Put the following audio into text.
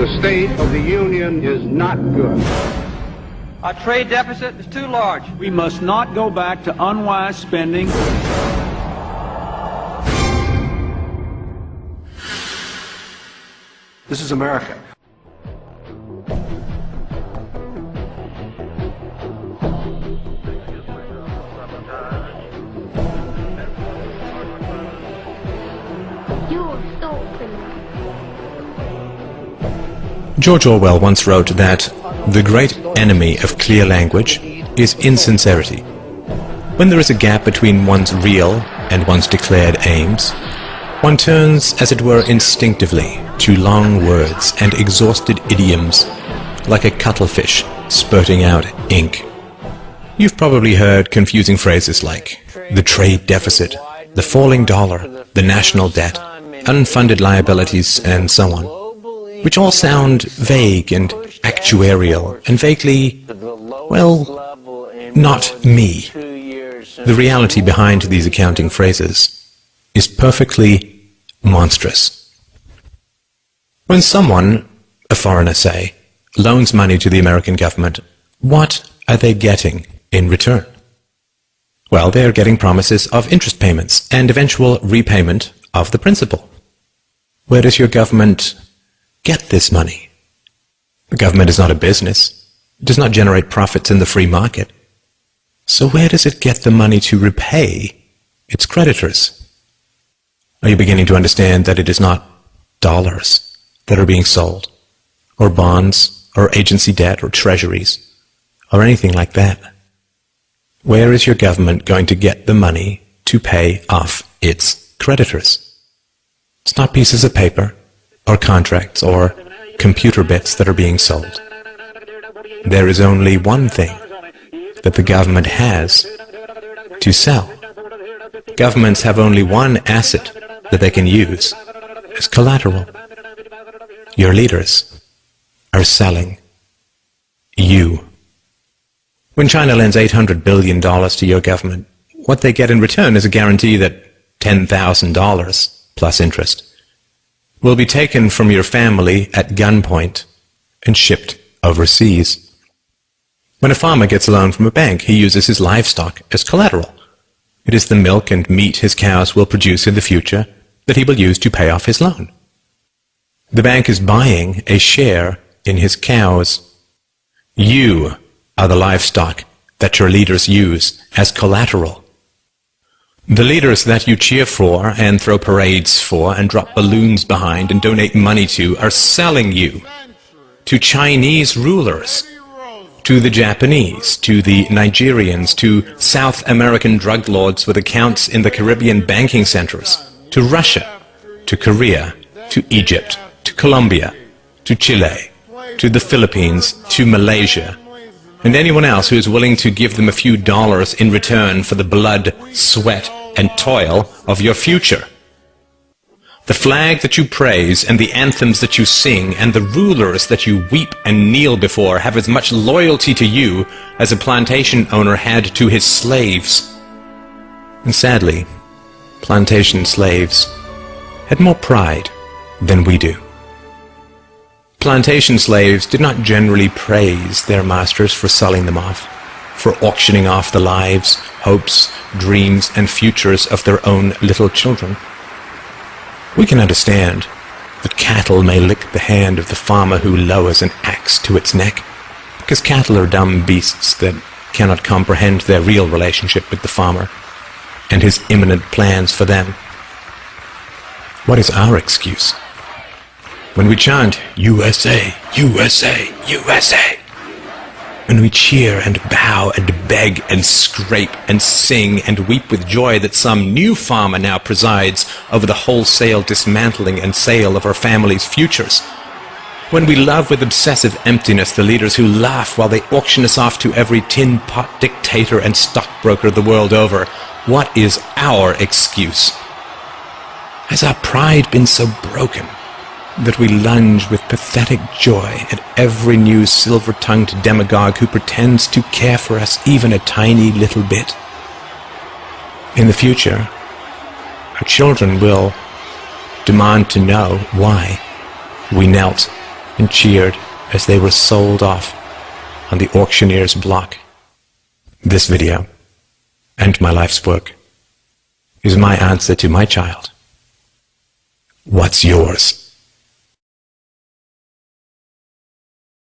The state of the union is not good. Our trade deficit is too large. We must not go back to unwise spending. This is America. George Orwell once wrote that the great enemy of clear language is insincerity. When there is a gap between one's real and one's declared aims, one turns, as it were, instinctively to long words and exhausted idioms, like a cuttlefish spurting out ink. You've probably heard confusing phrases like the trade deficit, the falling dollar, the national debt, unfunded liabilities, and so on, which all sound vague and actuarial and vaguely, well, not me. The reality behind these accounting phrases is perfectly monstrous. When someone, a foreigner say, loans money to the American government, what are they getting in return? Well, they are getting promises of interest payments and eventual repayment of the principal. Where does your government get this money? The government is not a business. It does not generate profits in the free market. So where does it get the money to repay its creditors? Are you beginning to understand that it is not dollars that are being sold, or bonds, or agency debt, or treasuries, or anything like that? Where is your government going to get the money to pay off its creditors? It's not pieces of paper, or contracts, or computer bits that are being sold. There is only one thing that the government has to sell. Governments have only one asset that they can use as collateral. Your leaders are selling you. When China lends $800 billion to your government, what they get in return is a guarantee that $10,000 plus interest will be taken from your family at gunpoint and shipped overseas. When a farmer gets a loan from a bank, he uses his livestock as collateral. It is the milk and meat his cows will produce in the future that he will use to pay off his loan. The bank is buying a share in his cows. You are the livestock that your leaders use as collateral. The leaders that you cheer for and throw parades for and drop balloons behind and donate money to are selling you to Chinese rulers, to the Japanese, to the Nigerians, to South American drug lords with accounts in the Caribbean banking centers, to Russia, to Korea, to Egypt, to Colombia, to Chile, to the Philippines, to Malaysia, and anyone else who is willing to give them a few dollars in return for the blood, sweat, and toil of your future. The flag that you praise and the anthems that you sing and the rulers that you weep and kneel before have as much loyalty to you as a plantation owner had to his slaves. And sadly, plantation slaves had more pride than we do. Plantation slaves did not generally praise their masters for selling them off, for auctioning off the lives, hopes, dreams, and futures of their own little children. We can understand that cattle may lick the hand of the farmer who lowers an axe to its neck, because cattle are dumb beasts that cannot comprehend their real relationship with the farmer and his imminent plans for them. What is our excuse? When we chant, USA, USA, USA, when we cheer and bow and beg and scrape and sing and weep with joy that some new farmer now presides over the wholesale dismantling and sale of our family's futures, when we love with obsessive emptiness the leaders who laugh while they auction us off to every tin pot dictator and stockbroker the world over, what is our excuse? Has our pride been so broken that we lunge with pathetic joy at every new silver-tongued demagogue who pretends to care for us even a tiny little bit? In the future, our children will demand to know why we knelt and cheered as they were sold off on the auctioneer's block. This video, and my life's work, is my answer to my child. What's yours?